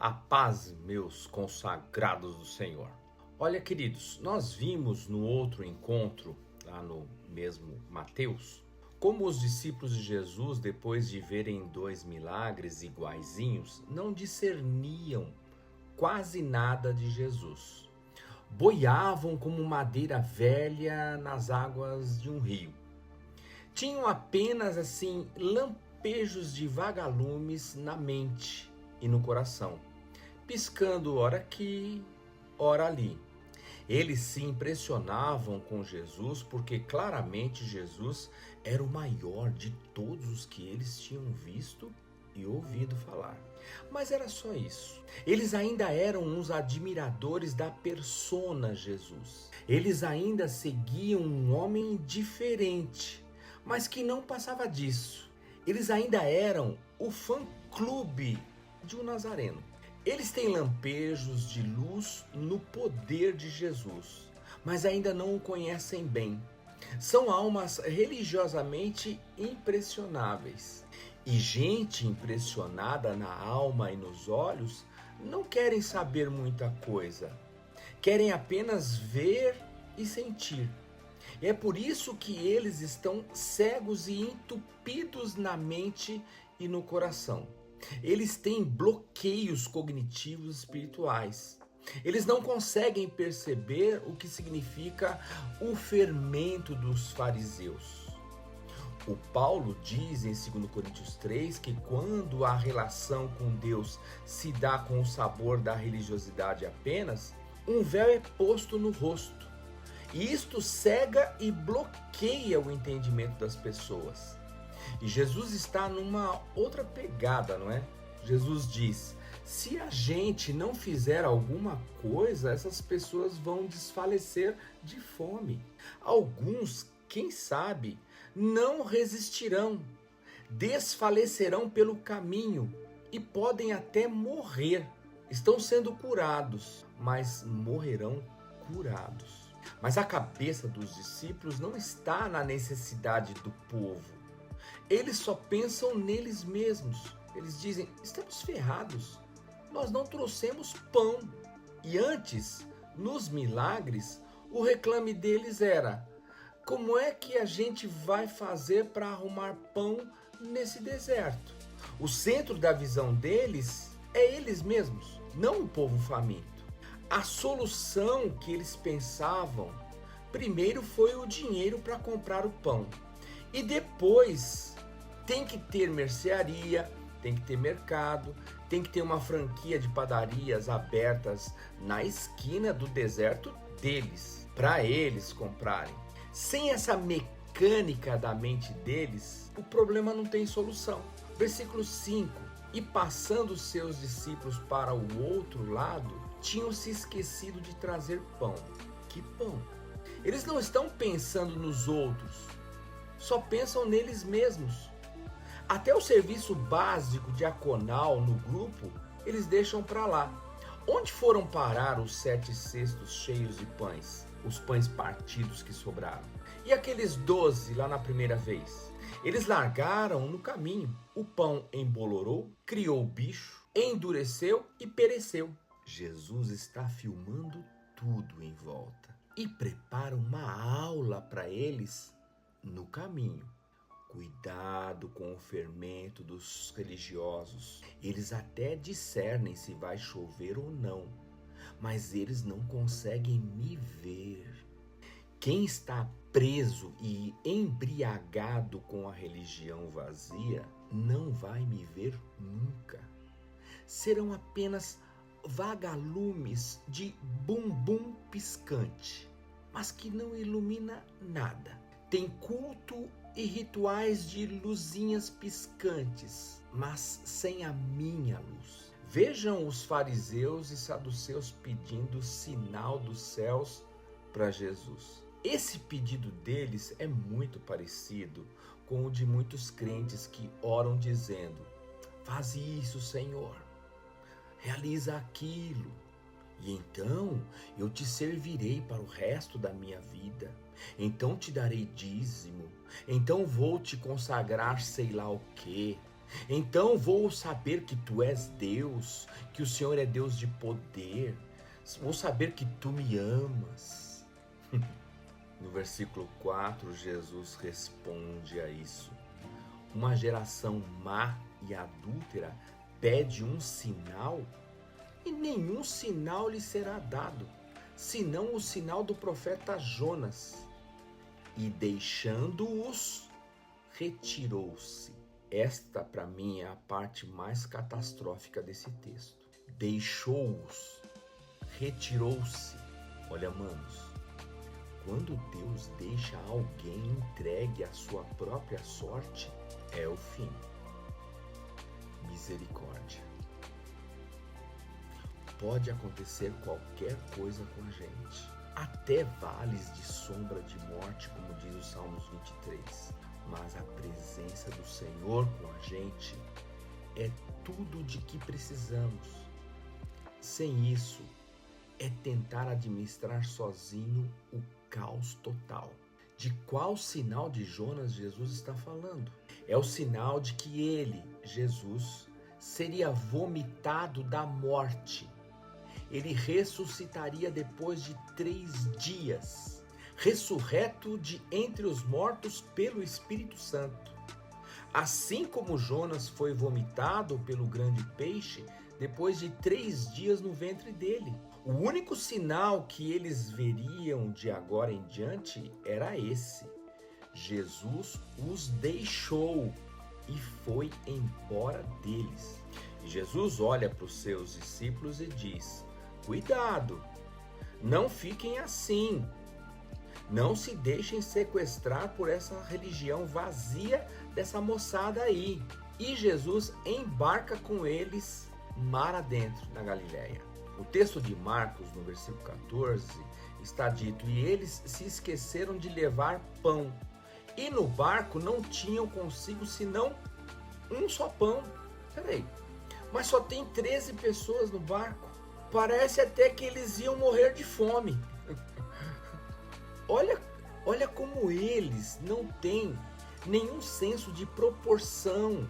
A paz, meus consagrados do Senhor. Olha, queridos, nós vimos no outro encontro, lá no mesmo Mateus, como os discípulos de Jesus, depois de verem dois milagres iguaizinhos, não discerniam quase nada de Jesus. Boiavam como madeira velha nas águas de um rio. Tinham apenas, lampejos de vagalumes na mente e no coração, piscando ora aqui, ora ali. Eles se impressionavam com Jesus porque claramente Jesus era o maior de todos os que eles tinham visto e ouvido falar. Mas era só isso. Eles ainda eram uns admiradores da persona Jesus. Eles ainda seguiam um homem diferente, mas que não passava disso. Eles ainda eram o fã-clube de um nazareno. Eles têm lampejos de luz no poder de Jesus, mas ainda não o conhecem bem. São almas religiosamente impressionáveis. E gente impressionada na alma e nos olhos não querem saber muita coisa. Querem apenas ver e sentir. É por isso que eles estão cegos e entupidos na mente e no coração. Eles têm bloqueios cognitivos espirituais. Eles não conseguem perceber o que significa o fermento dos fariseus. O Paulo diz em 2 Coríntios 3 que quando a relação com Deus se dá com o sabor da religiosidade apenas, um véu é posto no rosto. E isto cega e bloqueia o entendimento das pessoas. E Jesus está numa outra pegada, não é? Jesus diz: se a gente não fizer alguma coisa, essas pessoas vão desfalecer de fome. Alguns, quem sabe, não resistirão, desfalecerão pelo caminho e podem até morrer. Estão sendo curados, mas morrerão curados. Mas a cabeça dos discípulos não está na necessidade do povo. Eles só pensam neles mesmos. Eles dizem: estamos ferrados, nós não trouxemos pão. E antes, nos milagres, o reclame deles era: como é que a gente vai fazer para arrumar pão nesse deserto? O centro da visão deles é eles mesmos, não o povo faminto. A solução que eles pensavam primeiro foi o dinheiro para comprar o pão. E depois tem que ter mercearia, tem que ter mercado, tem que ter uma franquia de padarias abertas na esquina do deserto deles, para eles comprarem. Sem essa mecânica da mente deles, o problema não tem solução. Versículo 5. E passando seus discípulos para o outro lado, tinham se esquecido de trazer pão. Que pão? Eles não estão pensando nos outros, só pensam neles mesmos. Até o serviço básico diaconal no grupo, eles deixam para lá. Onde foram parar os 7 cestos cheios de pães? Os pães partidos que sobraram. E aqueles 12 lá na primeira vez? Eles largaram no caminho. O pão embolorou, criou bicho, endureceu e pereceu. Jesus está filmando tudo em volta e prepara uma aula para eles no caminho. Cuidado com o fermento dos religiosos. Eles até discernem se vai chover ou não, mas eles não conseguem me ver. Quem está preso e embriagado com a religião vazia não vai me ver nunca. Serão apenas vagalumes de bumbum piscante, mas que não ilumina nada. Tem culto e rituais de luzinhas piscantes, mas sem a minha luz. Vejam os fariseus e saduceus pedindo sinal dos céus para Jesus. Esse pedido deles é muito parecido com o de muitos crentes que oram dizendo: faz isso, Senhor, realiza aquilo, e então eu te servirei para o resto da minha vida. Então te darei dízimo, então vou te consagrar sei lá o quê. Então vou saber que tu és Deus, que o Senhor é Deus de poder. Vou saber que tu me amas. No versículo 4, Jesus responde a isso. Uma geração má e adúltera pede um sinal, e nenhum sinal lhe será dado, senão o sinal do profeta Jonas. E deixando-os, retirou-se. Esta, para mim, é a parte mais catastrófica desse texto. Deixou-os, retirou-se. Olha, manos, quando Deus deixa alguém entregue à sua própria sorte, é o fim. Misericórdia. Pode acontecer qualquer coisa com a gente, até vales de sombra de morte, como diz o Salmos 23. Mas a presença do Senhor com a gente é tudo de que precisamos. Sem isso, é tentar administrar sozinho o caos total. De qual sinal de Jonas Jesus está falando? É o sinal de que ele, Jesus, seria vomitado da morte. Ele ressuscitaria depois de 3 dias, ressurreto de entre os mortos pelo Espírito Santo. Assim como Jonas foi vomitado pelo grande peixe depois de 3 dias no ventre dele. O único sinal que eles veriam de agora em diante era esse. Jesus os deixou e foi embora deles. E Jesus olha para os seus discípulos e diz: cuidado, não fiquem assim. Não se deixem sequestrar por essa religião vazia dessa moçada aí. E Jesus embarca com eles mar adentro na Galileia. O texto de Marcos, no versículo 14, está dito: e eles se esqueceram de levar pão. E no barco não tinham consigo senão um só pão. Peraí, mas só tem 13 pessoas no barco. Parece até que eles iam morrer de fome. Olha como eles não têm nenhum senso de proporção,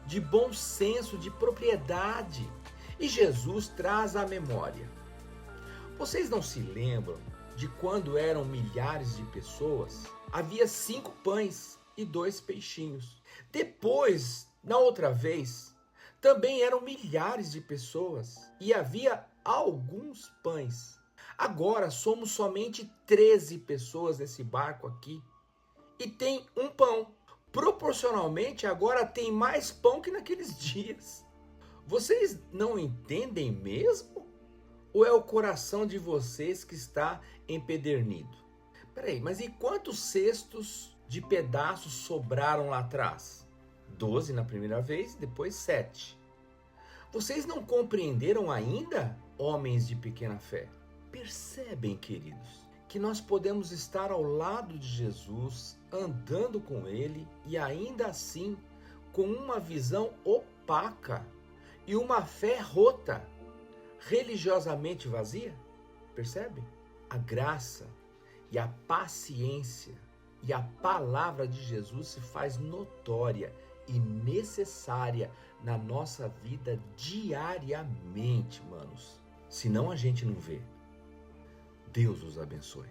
de bom senso, de propriedade. E Jesus traz à memória. Vocês não se lembram de quando eram milhares de pessoas? Havia 5 pães e 2 peixinhos. Depois, na outra vez, também eram milhares de pessoas e havia alguns pães. Agora somos somente 13 pessoas nesse barco aqui e tem um pão. Proporcionalmente, agora tem mais pão que naqueles dias. Vocês não entendem mesmo? Ou é o coração de vocês que está empedernido? Peraí, mas e quantos cestos de pedaços sobraram lá atrás? 12 na primeira vez, depois 7. Vocês não compreenderam ainda, homens de pequena fé? Percebem, queridos, que nós podemos estar ao lado de Jesus, andando com ele e ainda assim com uma visão opaca e uma fé rota, religiosamente vazia? Percebe? A graça e a paciência e a palavra de Jesus se faz notória e necessária na nossa vida diariamente, manos. Senão a gente não vê. Deus os abençoe.